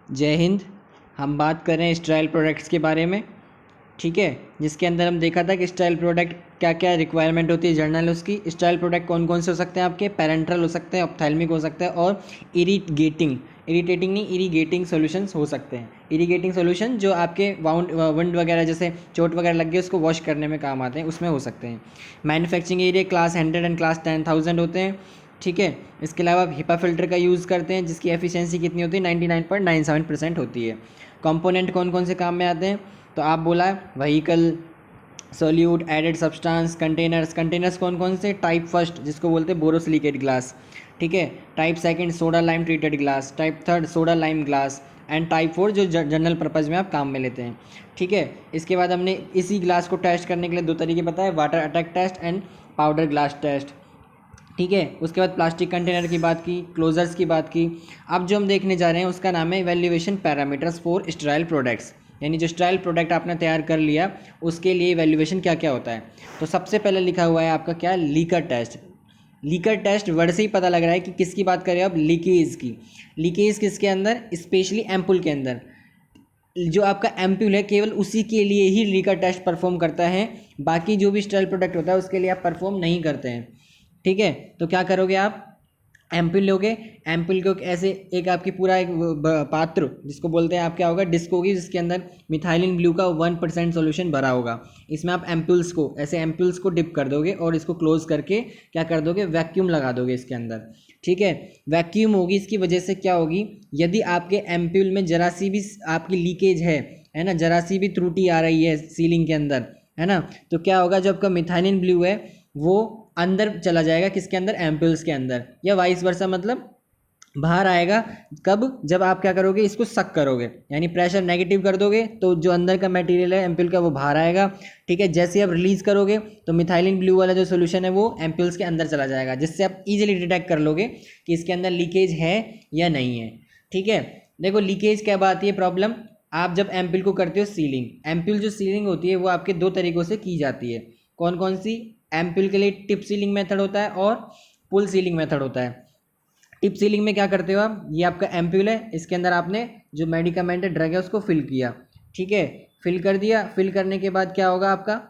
जय हिंद। हम बात कर रहे हैं स्टाइल प्रोडक्ट्स के बारे में, ठीक है। जिसके अंदर हम देखा था कि स्टाइल प्रोडक्ट क्या क्या रिक्वायरमेंट होती है जर्नल उसकी। स्टाइल प्रोडक्ट कौन कौन से हो सकते हैं आपके, पैरेंट्रल हो सकते हैं, ऑप्थेल्मिक हो सकता है, और इरिटेटिंग नहीं इरीगेटिंग सॉल्यूशंस हो सकते हैं। इरीगेटिंग सॉल्यूशन जो आपके वंड वगैरह जैसे चोट वगैरह लग गई उसको वॉश करने में काम आते हैं, उसमें हो सकते हैं। Manufacturing area class 100 and class 10,000 होते हैं, ठीक है। इसके अलावा आप हिपा फिल्टर का यूज़ करते हैं जिसकी एफिशिएंसी कितनी होती है, 99.97% होती है। कंपोनेंट कौन कौन से काम में आते हैं, तो आप बोला vehicle, solute, added substance, containers कौन कौन से, टाइप फर्स्ट जिसको बोलते हैं बोरोसिलिकेट ग्लास, ठीक है। Type second soda lime treated glass, type third soda lime glass, and type four जो जनरल पर्पज़ में आप काम में लेते हैं, ठीक है। इसके बाद हमने इसी ग्लास को टेस्ट करने के लिए दो तरीके बताए, water attack test and powder glass test, ठीक है। उसके बाद प्लास्टिक कंटेनर की बात की, क्लोजर्स की बात की। अब जो हम देखने जा रहे हैं उसका नाम है evaluation parameters for sterile products, यानी जो स्टेराइल प्रोडक्ट आपने तैयार कर लिया उसके लिए इवैल्यूएशन क्या क्या होता है। तो सबसे पहले लिखा हुआ है आपका क्या, leaker test. Leaker test word से ही पता लग रहा है कि किसकी बात करें अब, लीकेज की। लीकेज किसके अंदर, स्पेशली एम्पुल के अंदर। जो आपका एम्प्यूल है केवल उसी के लिए ही लीकर टेस्ट परफॉर्म करता है, बाकी जो भी स्टेराइल प्रोडक्ट होता है उसके लिए आप परफॉर्म नहीं करते हैं, ठीक है। तो क्या करोगे आप, एम्पुल लोगे, एम्पुल को ऐसे एक आपकी पूरा एक पात्र जिसको बोलते हैं आप, क्या होगा, डिस्क होगी जिसके अंदर मिथाइलिन ब्लू का 1% सॉल्यूशन भरा होगा। इसमें आप एम्पुल्स को ऐसे एम्पुल्स को डिप कर दोगे और इसको क्लोज करके क्या कर दोगे, वैक्यूम लगा दोगे इसके अंदर, ठीक है। वैक्यूम होगी, इसकी वजह से क्या होगी, यदि आपके एम्पुल में जरा सी भी आपकी लीकेज है ना, जरा सी भी त्रुटि आ रही है सीलिंग के अंदर, है ना, तो क्या होगा, जो आपका मिथाइलिन ब्लू है वो अंदर चला जाएगा, किसके अंदर, एम्पुल्स के अंदर, या वाइस वर्सा, मतलब बाहर आएगा। कब, जब आप क्या करोगे, इसको सक करोगे, यानी प्रेशर नेगेटिव कर दोगे तो जो अंदर का मटेरियल है एम्पुल का वो बाहर आएगा, ठीक है। जैसे आप रिलीज करोगे तो मिथाइलिन ब्लू वाला जो सोल्यूशन है वो एम्पुल्स के अंदर चला जाएगा, जिससे आप इजीली डिटेक्ट कर लोगे कि इसके अंदर लीकेज है या नहीं है, ठीक है। देखो लीकेज क्या आती है प्रॉब्लम, आप जब एम्पुल को करते हो सीलिंग, एम्पुल जो सीलिंग होती है वो आपके दो तरीकों से की जाती है। कौन कौन सी, एम्पुल के लिए टिप सीलिंग मेथड होता है और पुल सीलिंग मेथड होता है। टिप सीलिंग में क्या करते हो आप, ये आपका एम्पुल है, इसके अंदर आपने जो मेडिकामेंट ड्रग है उसको फिल किया, ठीक है। फिल कर दिया, फिल करने के बाद क्या होगा आपका,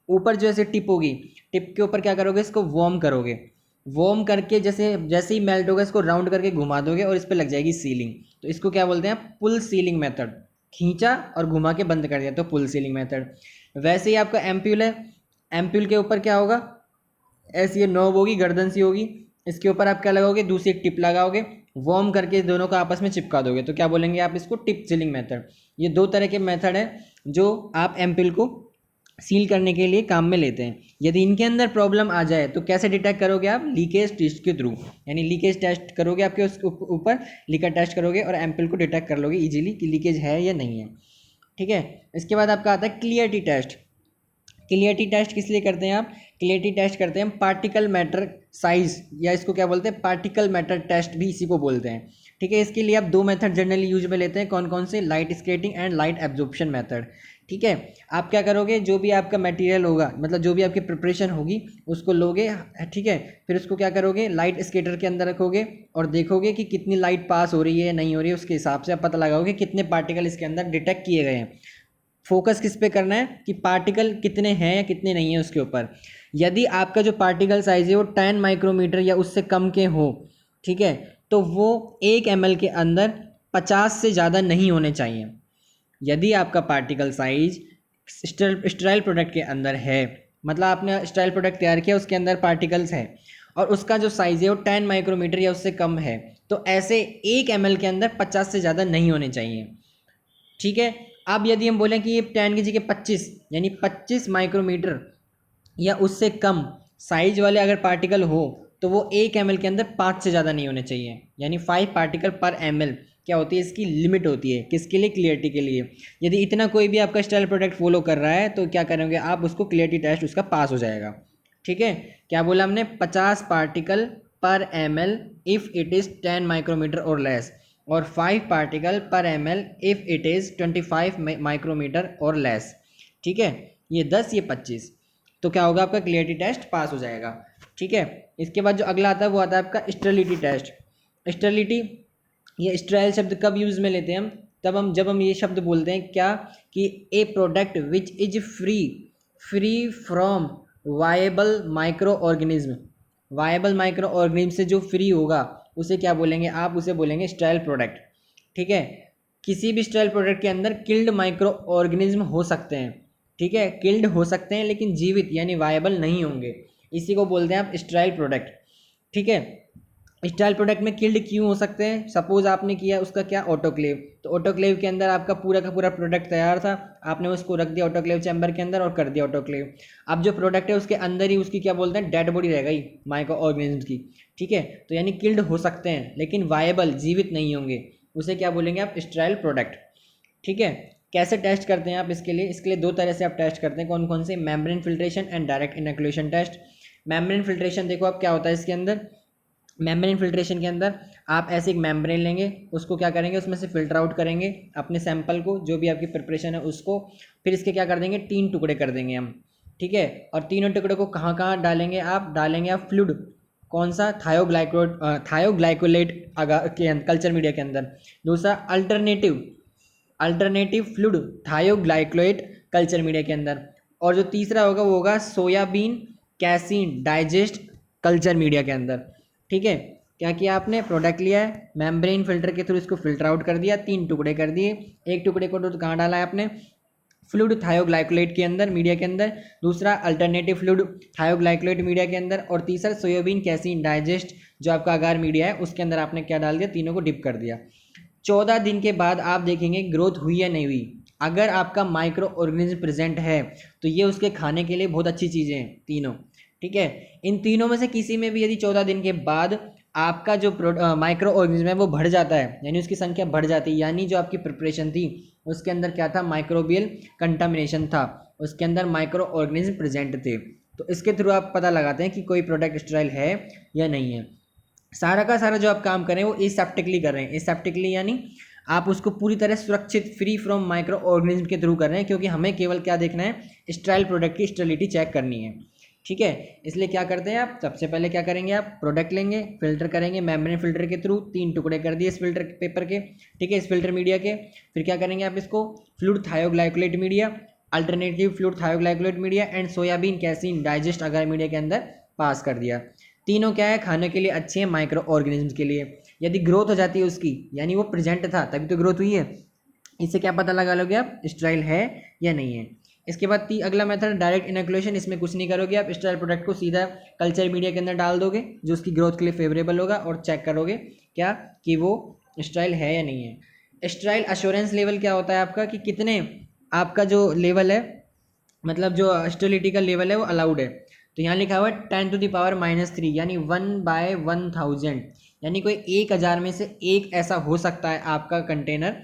ऊपर जो ऐसे टिप होगी, टिप के ऊपर क्या करोगे, इसको वार्म करोगे, वार्म करके जैसे जैसे ही मेल्ट होगा इसको राउंड करके घुमा दोगे और इस पर लग जाएगी सीलिंग। तो इसको क्या बोलते हैं, पुल सीलिंग मेथड। खींचा और घुमा के बंद कर दिया तो पुल सीलिंग मेथड। वैसे ही आपका एम्पुल है, एम्पुल के ऊपर क्या होगा, ऐसी ये नॉब होगी, गर्दन सी होगी, इसके ऊपर आप क्या लगाओगे, दूसरी एक टिप लगाओगे, वार्म करके दोनों को आपस में चिपका दोगे, तो क्या बोलेंगे आप इसको, टिप सीलिंग मेथड। ये दो तरह के मेथड है जो आप एम्पुल को सील करने के लिए काम में लेते हैं। यदि इनके अंदर प्रॉब्लम आ जाए तो कैसे डिटेक्ट करोगे आप, लीकेज टेस्ट के थ्रू, यानी लीकेज टेस्ट करोगे, आपके उसके ऊपर लीकर टेस्ट करोगे और एम्पुल को डिटेक्ट कर लोगे इजीली कि लीकेज है या नहीं है, ठीक है। इसके बाद आपका आता है क्लियरिटी टेस्ट। क्लियरिटी टेस्ट किस लिए करते हैं आप, क्लियरिटी टेस्ट करते हैं हम पार्टिकल मैटर साइज, या इसको क्या बोलते हैं, पार्टिकल मैटर टेस्ट भी इसी को बोलते हैं, ठीक है। इसके लिए आप दो मेथड जनरली यूज में लेते हैं, कौन कौन से, light skating and light absorption method, ठीक है। आप क्या करोगे, जो भी आपका मटेरियल होगा, मतलब जो भी आपकी प्रिपरेशन होगी उसको लोगे, ठीक है, फिर उसको क्या करोगे, लाइट स्केटर के अंदर रखोगे और देखोगे कि कितनी लाइट पास हो रही है नहीं हो रही है, उसके हिसाब से आप पता लगाओगे कितने पार्टिकल इसके अंदर डिटेक्ट किए गए हैं। फोकस किस पे करना है कि पार्टिकल कितने हैं या कितने नहीं है उसके ऊपर। यदि आपका जो पार्टिकल साइज है वो 10 माइक्रोमीटर या उससे कम के हो, ठीक है, तो वो 1 ml के अंदर 50 से ज़्यादा नहीं होने चाहिए। यदि आपका पार्टिकल साइज स्टेराइल प्रोडक्ट के अंदर है, मतलब आपने स्टेराइल प्रोडक्ट तैयार किया उसके अंदर पार्टिकल्स है और उसका जो साइज है वो 10 माइक्रोमीटर या उससे कम है, तो ऐसे 1 ml के अंदर 50 से ज़्यादा नहीं होने चाहिए, ठीक है। अब यदि हम बोलें कि ये 10 की जगह 25 यानी 25 माइक्रोमीटर या उससे कम साइज वाले अगर पार्टिकल हो तो वो 1 ml के अंदर 5 से ज़्यादा नहीं होने चाहिए, यानी 5 पार्टिकल पर ml क्या होती है, इसकी लिमिट होती है, किसके लिए, क्लियरिटी के लिए। यदि इतना कोई भी आपका स्टाइल प्रोडक्ट फॉलो कर रहा है तो क्या करेंगे आप, उसको क्लियरिटी टेस्ट उसका पास हो जाएगा, ठीक है। क्या बोला हमने, 50 पार्टिकल पर ml if it is 10 micrometre और लेस, और 5 पार्टिकल पर ml if it is 25 micrometre और लेस, ठीक है। ये 10 ये 25, तो क्या होगा, आपका क्लियरिटी टेस्ट पास हो जाएगा, ठीक है। इसके बाद जो अगला आता है वो आता है आपका स्टेरिलिटी टेस्ट। स्टेरिलिटी ये स्ट्राइल शब्द कब यूज़ में लेते हैं हम, तब हम जब हम ये शब्द बोलते हैं क्या, कि a product which is free from viable micro organism. Viable micro organism से जो फ्री होगा उसे क्या बोलेंगे आप, उसे बोलेंगे स्टेराइल प्रोडक्ट। ठीक है, किसी भी स्टेराइल प्रोडक्ट के अंदर किल्ड माइक्रो ऑर्गेनिज्म हो सकते हैं। ठीक है, किल्ड हो सकते हैं लेकिन जीवित यानी वायबल नहीं होंगे, इसी को बोलते हैं आप स्टेराइल प्रोडक्ट। ठीक है, स्टेराइल प्रोडक्ट में किल्ड क्यों हो सकते हैं, सपोज आपने किया उसका क्या, ऑटोक्लेव। तो ऑटोक्लेव के अंदर आपका पूरा का पूरा प्रोडक्ट तैयार था, आपने उसको रख दिया ऑटोक्लेव चैम्बर के अंदर और कर दिया ऑटोक्लेव। अब जो प्रोडक्ट है उसके अंदर ही उसकी क्या बोलते हैं, डेड बॉडी रह गई माइक्रो ऑर्गेनिज्म की। ठीक है, तो यानी किल्ड हो सकते हैं लेकिन वायबल जीवित नहीं होंगे, उसे क्या बोलेंगे आप, स्टेराइल प्रोडक्ट। ठीक है, कैसे टेस्ट करते हैं आप इसके लिए दो तरह से आप टेस्ट करते हैं, कौन कौन से, membrane filtration and direct inoculation test. Membrane filtration देखो आप क्या होता है इसके अंदर, मेम्ब्रेन फिल्ट्रेशन के अंदर आप ऐसे एक मेम्ब्रेन लेंगे, उसको क्या करेंगे, उसमें से फिल्टर आउट करेंगे अपने सैंपल को, जो भी आपकी प्रिपरेशन है उसको, फिर इसके क्या कर देंगे, 3 टुकड़े कर देंगे हम। ठीक है, और तीनों टुकड़े को कहाँ कहाँ डालेंगे आप, डालेंगे आप फ्लूइड, कौन सा, थायोग्लाइकोलेट के कल्चर मीडिया के अंदर। दूसरा अल्टरनेटिव फ्लूइड थायोग्लाइकोलेट कल्चर मीडिया के अंदर। और जो तीसरा होगा वो होगा soybean casein digest culture media के अंदर। ठीक है, क्या किया आपने, प्रोडक्ट लिया है, मेम्ब्रेन फिल्टर के थ्रू इसको फिल्टर आउट कर दिया, 3 टुकड़े कर दिए, एक टुकड़े को तो कहाँ डाला है आपने, फ्लूइड थायोग्लाइकोलेट के अंदर मीडिया के अंदर, दूसरा अल्टरनेटिव फ्लूइड थायोग्लाइकोलेट मीडिया के अंदर, और तीसरा सोयाबीन कैसीन डाइजेस्ट जो आपका अगार मीडिया है उसके अंदर आपने क्या डाल दिया, तीनों को डिप कर दिया। 14 दिन के बाद आप देखेंगे ग्रोथ हुई या नहीं हुई। अगर आपका माइक्रो ऑर्गेनिज्म प्रेजेंट है तो ये उसके खाने के लिए बहुत अच्छी चीज़ें हैं तीनों। ठीक है, इन तीनों में से किसी में भी यदि 14 दिन के बाद आपका जो माइक्रो ऑर्गेनिज्म है वो बढ़ जाता है, यानी उसकी संख्या बढ़ जाती है, यानी जो आपकी प्रिपरेशन थी उसके अंदर क्या था, माइक्रोबियल कंटामिनेशन था, उसके अंदर माइक्रो ऑर्गेनिज्म प्रेजेंट थे, तो इसके थ्रू आप पता लगाते हैं कि कोई प्रोडक्ट स्टेराइल है या नहीं है। सारा का सारा जो आप काम कर रहे हैं वो एसेप्टिकली कर रहे हैं, एसेप्टिकली यानी आप उसको पूरी तरह सुरक्षित फ्री फ्रॉम माइक्रो ऑर्गेनिज्म के थ्रू कर रहे हैं, क्योंकि हमें केवल क्या देखना है, स्टेराइल प्रोडक्ट की स्टेरिलिटी चेक करनी है। ठीक है, इसलिए क्या करते हैं आप, सबसे पहले क्या करेंगे, आप प्रोडक्ट लेंगे, फिल्टर करेंगे मेम्ब्रेन फिल्टर के थ्रू, 3 टुकड़े कर दिए इस फिल्टर पेपर के। ठीक है, इस फिल्टर मीडिया के, फिर क्या करेंगे आप इसको fluid thioglycollate media, alternative fluid thioglycollate media and soybean casein digest agar media के अंदर पास कर दिया। तीनों क्या है, खाने के लिए अच्छे हैं माइक्रो ऑर्गेनिज्म के लिए। यदि ग्रोथ हो जाती है उसकी, यानी वो प्रेजेंट था तभी तो ग्रोथ हुई है, इससे क्या पता लगा लोगे आप स्टेराइल है या नहीं है। इसके बाद अगला मेथड डायरेक्ट इनोकुलेशन, इसमें कुछ नहीं करोगे आप, स्टेराइल प्रोडक्ट को सीधा कल्चर मीडिया के अंदर डाल दोगे जो उसकी ग्रोथ के लिए फेवरेबल होगा, और चेक करोगे क्या कि वो स्टेराइल है या नहीं है। स्टेराइल अश्योरेंस लेवल क्या होता है आपका, कि कितने आपका जो लेवल है, मतलब जो स्टेरिलिटी का लेवल है वो अलाउड है। तो यहाँ लिखा हुआ है 10⁻³ यानी 1/1000, यानी कोई 1000 में से एक ऐसा हो सकता है आपका कंटेनर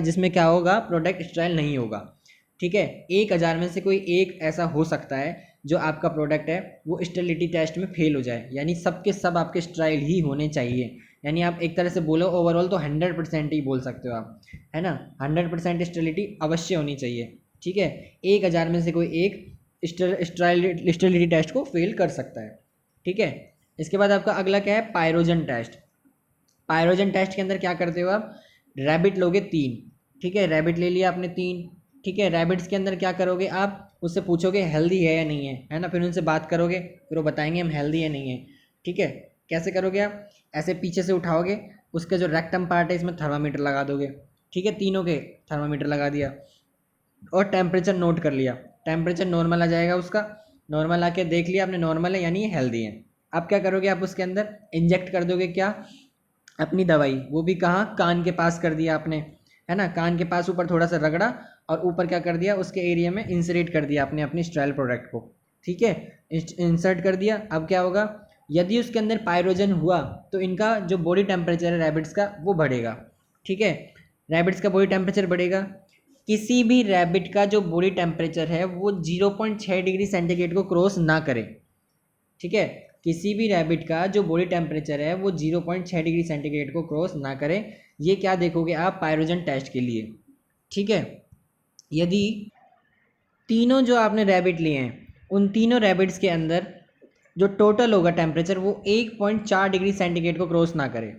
जिसमें क्या होगा, प्रोडक्ट स्टेराइल नहीं होगा। ठीक है, 1000 में से कोई एक ऐसा हो सकता है जो आपका प्रोडक्ट है वो स्टेरिलिटी टेस्ट में फेल हो जाए, यानी सबके सब आपके स्टेराइल ही होने चाहिए। यानी आप एक तरह से बोलो ओवरऑल तो 100% ही बोल सकते हो आप, है ना, 100% स्टेरिलिटी अवश्य होनी चाहिए। ठीक है, 1000 में से कोई एक स्टेरिलिटी टेस्ट को फेल कर सकता है। ठीक है, इसके बाद आपका अगला क्या है, पायरोजन टेस्ट। पायरोजन टेस्ट के अंदर क्या करते हो आप, रैबिट लोगे 3। ठीक है, रैबिट ले लिया आपने 3। ठीक है, रैबिट्स के अंदर क्या करोगे आप, उससे पूछोगे हेल्दी है या नहीं है ना, फिर उनसे बात करोगे, फिर वो बताएंगे हम हेल्दी है नहीं है। ठीक है, कैसे करोगे आप, ऐसे पीछे से उठाओगे, उसका जो रेक्टम पार्ट है इसमें थर्मामीटर लगा दोगे। ठीक है, तीनों के थर्मामीटर लगा दिया और टेम्परेचर नोट कर लिया, टेम्परेचर नॉर्मल आ जाएगा उसका, नॉर्मल आके देख लिया आपने नॉर्मल है यानी ये हेल्दी है। अब क्या करोगे आप, उसके अंदर इंजेक्ट कर दोगे क्या, अपनी दवाई, वो भी कहाँ, कान के पास कर दिया आपने, है ना, कान के पास ऊपर थोड़ा सा रगड़ा और ऊपर क्या कर दिया, उसके एरिया में इंसरेट कर दिया आपने अपनी स्टेराइल प्रोडक्ट को। ठीक है, इंसर्ट कर दिया। अब क्या होगा, यदि उसके अंदर पायरोजन हुआ तो इनका जो बॉडी टेम्परेचर है रैबिट्स का वो बढ़ेगा। ठीक है, रैबिट्स का बॉडी टेम्परेचर बढ़ेगा। किसी भी रैबिट का जो बॉडी टेम्परेचर है वो 0.6 डिग्री सेंटीग्रेड को क्रॉस ना करे। ठीक है, किसी भी रैबिट का जो बॉडी टेम्परेचर है वो 0.6 डिग्री सेंटीग्रेड को क्रॉस ना करे, ये क्या देखोगे आप, पायरोजन टेस्ट के लिए। ठीक है, यदि तीनों जो आपने रैबिट लिए हैं उन तीनों रैबिट्स के अंदर जो टोटल होगा टेम्परेचर वो 1.4 डिग्री सेंटीग्रेड को क्रॉस ना करे,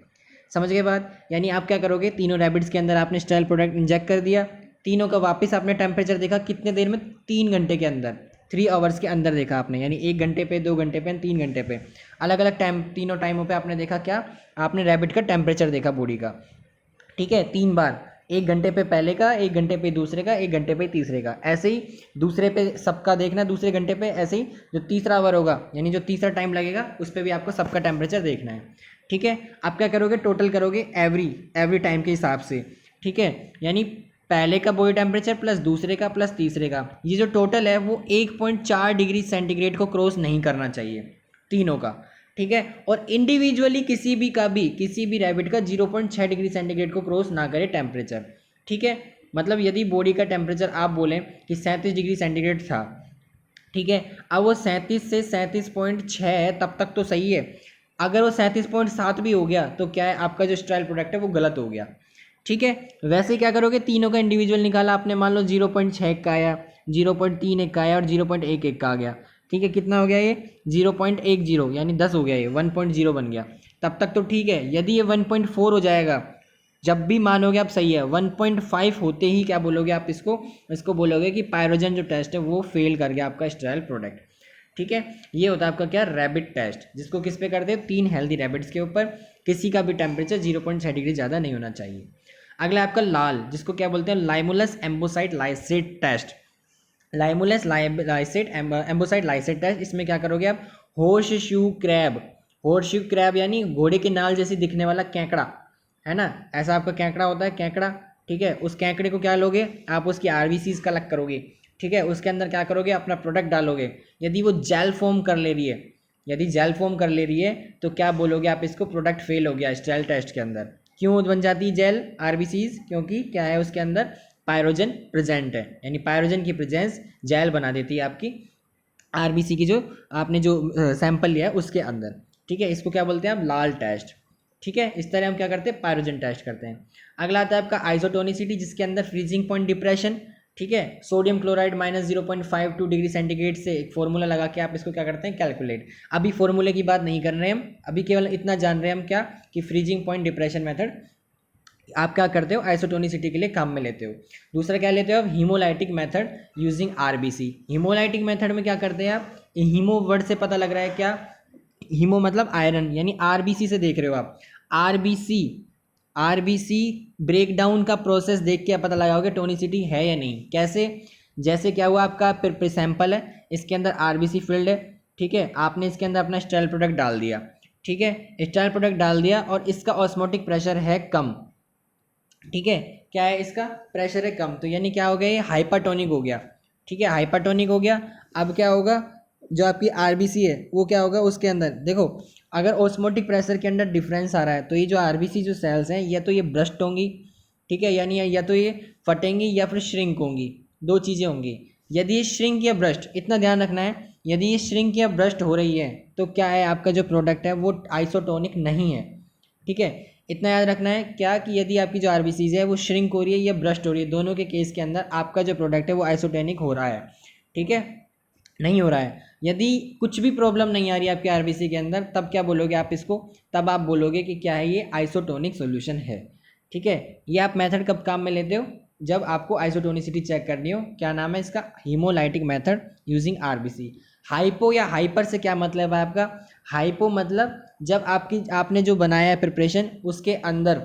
समझ गए बात? यानी आप क्या करोगे, तीनों रैबिट्स के अंदर आपने स्टेराइल प्रोडक्ट इंजेक्ट कर दिया, तीनों का वापस आपने टेम्परेचर देखा कितने देर में, 3 घंटे के अंदर, 3 आवर्स के अंदर देखा आपने, यानी 1 घंटे पे, 2 घंटे पे, 3 घंटे पे, अलग अलग टाइम, तीनों टाइमों पे आपने देखा क्या, आपने रैबिट का टेम्परेचर देखा बॉडी का। ठीक है, 3 बार, 1 घंटे पे पहले का, 1 घंटे पे दूसरे का, 1 घंटे पे तीसरे का, ऐसे ही दूसरे पे सबका देखना, दूसरे घंटे पे, ऐसे ही जो तीसरा आवर होगा यानी जो तीसरा टाइम लगेगा उस पर भी आपको सबका टेम्परेचर देखना है। ठीक है, आप क्या करोगे, टोटल करोगे एवरी टाइम के हिसाब से। ठीक है, यानी पहले का बॉडी टेम्परेचर प्लस दूसरे का प्लस तीसरे का, ये जो टोटल है वो 1.4 डिग्री सेंटीग्रेड को क्रॉस नहीं करना चाहिए तीनों का। ठीक है, और इंडिविजुअली किसी भी रैबिट का 0.6 डिग्री सेंटीग्रेड को क्रॉस ना करे टेम्परेचर। ठीक है, मतलब यदि बॉडी का टेम्परेचर आप बोलें कि 37 डिग्री सेंटीग्रेड था, ठीक है, अब वो 37 से 37.6 है तब तक तो सही है, अगर वो 37.7 भी हो गया तो क्या है, आपका जो स्टेराइल प्रोडक्ट है वो गलत हो गया। ठीक है, वैसे ही क्या करोगे, तीनों का इंडिविजुअल निकाला आपने, मान लो 0.6 का आया, 0.31 का आया और 0.11 का आ गया। ठीक है, कितना हो गया ये, 0.10, यानी 10 हो गया, ये 1.0 बन गया, तब तक तो ठीक है। यदि ये 1.4 हो जाएगा, जब भी मानोगे आप सही है, 1.5 होते ही क्या बोलोगे आप, इसको बोलोगे कि पायरोजन जो टेस्ट है वो फेल कर गया आपका स्टेराइल प्रोडक्ट। ठीक है, ये होता है आपका क्या, रैबिट टेस्ट, जिसको किस पे करते हो, 3 हेल्दी रैबिट्स के ऊपर, किसी का भी टेम्परेचर 0.6 डिग्री ज़्यादा नहीं होना चाहिए। अगला आपका लाल, जिसको क्या बोलते हैं, limulus amebocyte lysate test. Limulus lysate amebocyte lysate test, इसमें क्या करोगे आप, हॉर्स शू क्रैब यानी घोड़े के नाल जैसी दिखने वाला केकड़ा, है ना, ऐसा आपका केकड़ा होता है, केकड़ा। ठीक है, उस केकड़े को क्या लोगे आप, उसकी आरबीसीज कलेक्ट करोगे। ठीक है, उसके अंदर क्या करोगे, अपना प्रोडक्ट डालोगे, यदि वो जेल फॉर्म कर ले रही है, तो क्या बोलोगे आप, इसको प्रोडक्ट फेल हो गया स्टेराइल टेस्ट के अंदर। क्यों बन जाती है जेल आरबीसीज, क्योंकि क्या है उसके अंदर पायरोजन प्रेजेंट है, यानी पायरोजन की प्रेजेंस जेल बना देती है आपकी आरबीसी की जो आपने जो सैंपल लिया है उसके अंदर। ठीक है, इसको क्या बोलते हैं आप, लाल टेस्ट। ठीक है, इस तरह हम क्या करते हैं, पायरोजन टेस्ट करते हैं। अगला आता है आपका आइसोटोनिसिटी, जिसके अंदर फ्रीजिंग पॉइंट डिप्रेशन। ठीक है, सोडियम क्लोराइड -0.52 डिग्री सेंटीग्रेड से एक फॉर्मूला लगा के आप इसको क्या करते हैं, कैलकुलेट। अभी फॉर्मूले की बात नहीं कर रहे हैं हम, अभी केवल इतना जान रहे हैं हम क्या, कि फ्रीजिंग पॉइंट डिप्रेशन मेथड आप क्या करते हो, आइसोटोनिसिटी के लिए काम में लेते हो। दूसरा क्या लेते हो आप, haemolytic method using RBC. Haemolytic method में क्या करते हैं आप, हीमो वर्ड से पता लग रहा है क्या, हीमो मतलब आयरन, यानी आरबीसी से देख रहे हो आप, आरबीसी ब्रेकडाउन का प्रोसेस देख के आप पता लगाओगे टोनिसिटी है या नहीं। कैसे, जैसे क्या हुआ, आपका सैंपल है, इसके अंदर आरबीसी फील्ड है। ठीक है, आपने इसके अंदर अपना स्टेराइल प्रोडक्ट डाल दिया। ठीक है, स्टेराइल प्रोडक्ट डाल दिया और इसका ऑस्मोटिक प्रेशर है कम। ठीक है, क्या है, इसका प्रेशर है कम, तो यानी क्या हो गया, ये हाइपरटोनिक हो गया। ठीक है, हाइपरटोनिक हो गया। अब क्या होगा, जो आपकी आरबीसी है वो क्या होगा, उसके अंदर देखो, अगर ऑस्मोटिक प्रेशर के अंदर डिफरेंस आ रहा है तो ये जो आरबीसी जो सेल्स हैं, या तो ये ब्रस्ट होंगी, ठीक है, यानी या तो ये फटेंगी या फिर श्रिंक होंगी, दो चीज़ें होंगी। यदि ये श्रिंक या ब्रस्ट, इतना ध्यान रखना है, यदि ये श्रिंक या ब्रस्ट हो रही है तो क्या है, आपका जो प्रोडक्ट है वो आइसोटोनिक नहीं है। ठीक है, इतना याद रखना है क्या, कि यदि आपकी जो आरबीसीज है वो श्रिंक हो रही है या ब्रस्ट हो रही है, दोनों के केस के अंदर आपका जो प्रोडक्ट है वो आइसोटोनिक हो रहा है। ठीक है, नहीं हो रहा है। यदि कुछ भी प्रॉब्लम नहीं आ रही है आपके आरबीसी के अंदर, तब क्या बोलोगे आप इसको, तब आप बोलोगे कि क्या है, ये आइसोटोनिक सॉल्यूशन है। ठीक है, ये आप मेथड कब काम में लेते हो, जब आपको आइसोटोनिसिटी चेक करनी हो। क्या नाम है इसका, haemolytic method using RBC. Hypo या हाइपर से क्या मतलब है आपका, हाइपो मतलब जब आपने जो बनाया है प्रिपरेशन, उसके अंदर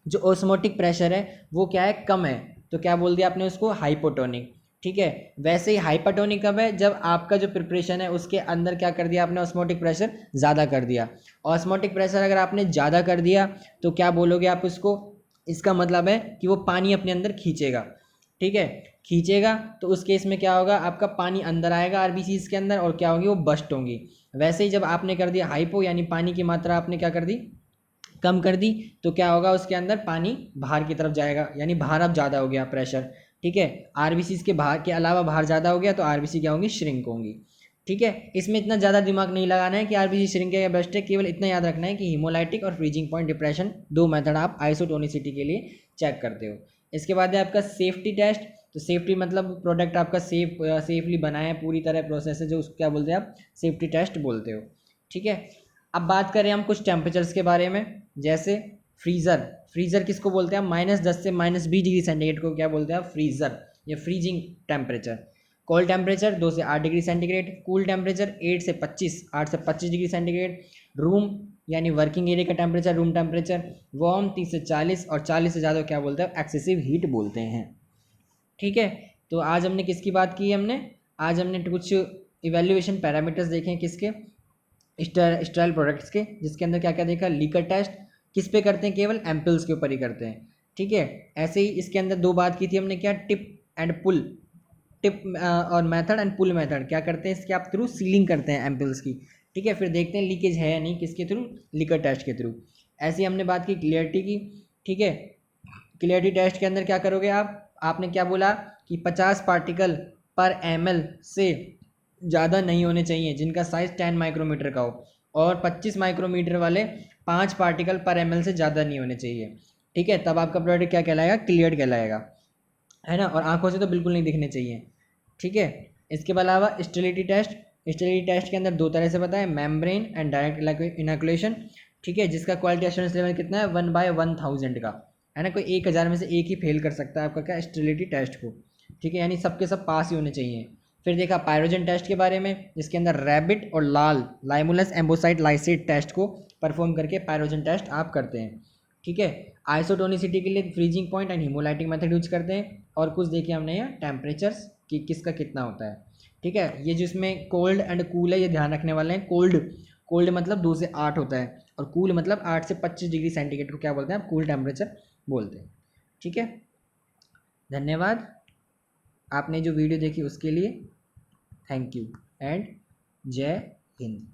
जो ऑस्मोटिक प्रेशर है वो क्या है, कम है, तो क्या बोल दिया आपने उसको, हाइपोटोनिक। ठीक है, वैसे ही हाइपरटोनिक कब है, जब आपका जो प्रिपरेशन है उसके अंदर क्या कर दिया आपने, ऑस्मोटिक प्रेशर ज़्यादा कर दिया। ऑस्मोटिक प्रेशर अगर आपने ज़्यादा कर दिया तो क्या बोलोगे आप उसको, इसका मतलब है कि वो पानी अपने अंदर खींचेगा। ठीक है, खींचेगा तो उस केस में क्या होगा, आपका पानी अंदर आएगा आरबीसीज के अंदर, और क्या होगी, वो बस्ट होंगी। वैसे ही जब आपने कर दिया हाइपो, यानी पानी की मात्रा आपने क्या कर दी, कम कर दी, तो क्या होगा, उसके अंदर पानी बाहर की तरफ जाएगा, यानी बाहर अब ज़्यादा हो गया प्रेशर। ठीक है, आरबीसी के बाहर के अलावा बाहर ज़्यादा हो गया तो आरबीसी क्या होंगी, श्रिंक होंगी। ठीक है, इसमें इतना ज़्यादा दिमाग नहीं लगाना है कि आरबीसी श्रिंक है या ब्रस्ट है, केवल इतना याद रखना है कि हीमोलाइटिक और फ्रीजिंग पॉइंट डिप्रेशन दो मेथड आप आइसोटोनिसिटी के लिए चेक करते हो। इसके बाद है आपका सेफ्टी टेस्ट। तो सेफ्टी मतलब प्रोडक्ट आपका सेफली बना है, पूरी तरह प्रोसेस है, जो उसको क्या बोलते हैं आप, सेफ्टी टेस्ट बोलते हो। ठीक है, अब बात करें हम कुछ टेम्परेचर्स के बारे में, जैसे फ्रीज़र, फ्रीज़र किसको बोलते हैं? -10 से -20 डिग्री सेंटीग्रेड को क्या बोलते हैं? फ्रीज़र या फ्रीजिंग टेम्परेचर। कोल्ड टेम्परेचर 2 से 8 डिग्री सेंटीग्रेड। कूल टेम्परेचर 8 से 25 डिग्री सेंटीग्रेड। रूम यानी वर्किंग एरिया का टेम्परेचर, रूम टेम्परेचर। वार्म 30 से 40 और 40 से ज़्यादा क्या बोलते हैं? एक्सेसिव हीट बोलते हैं। ठीक है, तो आज हमने किसकी बात की? आज हमने कुछ इवैल्यूएशन पैरामीटर्स देखे हैं किसके? स्टाइल प्रोडक्ट्स के, जिसके अंदर क्या क्या देखा? लीकर टेस्ट किस पे करते हैं? केवल एम्पल्स के ऊपर ही करते हैं। ठीक है, ऐसे ही इसके अंदर दो बात की थी हमने, क्या? टिप एंड पुल, टिप और मेथड एंड पुल मेथड क्या करते हैं? इसके आप थ्रू सीलिंग करते हैं एम्पल्स की। ठीक है, फिर देखते हैं लीकेज है या नहीं, किसके थ्रू? लीकर टेस्ट के थ्रू। ऐसे ही हमने बात की क्लियरिटी की। ठीक है, क्लियरिटी टेस्ट के अंदर क्या करोगे आप? आपने क्या बोला कि 50 पार्टिकल पर ml से ज़्यादा नहीं होने चाहिए जिनका साइज 10 माइक्रोमीटर का हो, और 25 माइक्रोमीटर वाले 5 पार्टिकल पर ml से ज़्यादा नहीं होने चाहिए। ठीक है, तब आपका प्रोडक्ट क्या कहलाएगा? क्लियर्ड कहलाएगा, है ना। और आंखों से तो बिल्कुल नहीं दिखने चाहिए। ठीक है, इसके अलावा स्टेरिलिटी टेस्ट, स्टेरिलिटी टेस्ट के अंदर दो तरह से बताएं, मेम्ब्रेन एंड डायरेक्ट इनोकुलेशन। ठीक है, जिसका क्वालिटी एश्योरेंस लेवल कितना है? 1/1000 का, है ना। कोई 1000 में से एक ही फेल कर सकता है आपका क्या? स्टेरिलिटी टेस्ट को। ठीक है, यानी सबके सब पास ही होने चाहिए। फिर देखा पायरोजन टेस्ट के बारे में, जिसके अंदर रैबिट और लाल लाइमुलस एम्बोसाइट लाइसेट टेस्ट को परफॉर्म करके पायरोजन टेस्ट आप करते हैं। ठीक है, आइसोटोनिसिटी के लिए freezing point and haemolytic method use करते हैं। और कुछ देखिए हमने यहाँ टेम्परेचर्स कि किसका कितना होता है। ठीक है, ये जिसमें कोल्ड एंड कूल है, ये ध्यान रखने वाले हैं। कोल्ड, कोल्ड मतलब 2 से 8 होता है, और कूल मतलब 8 से 25 डिग्री सेंटीग्रेड को क्या बोलते हैं? आप कूल टेम्परेचर बोलते हैं। ठीक है, धन्यवाद। आपने जो वीडियो देखी उसके लिए थैंक यू एंड जय हिंद।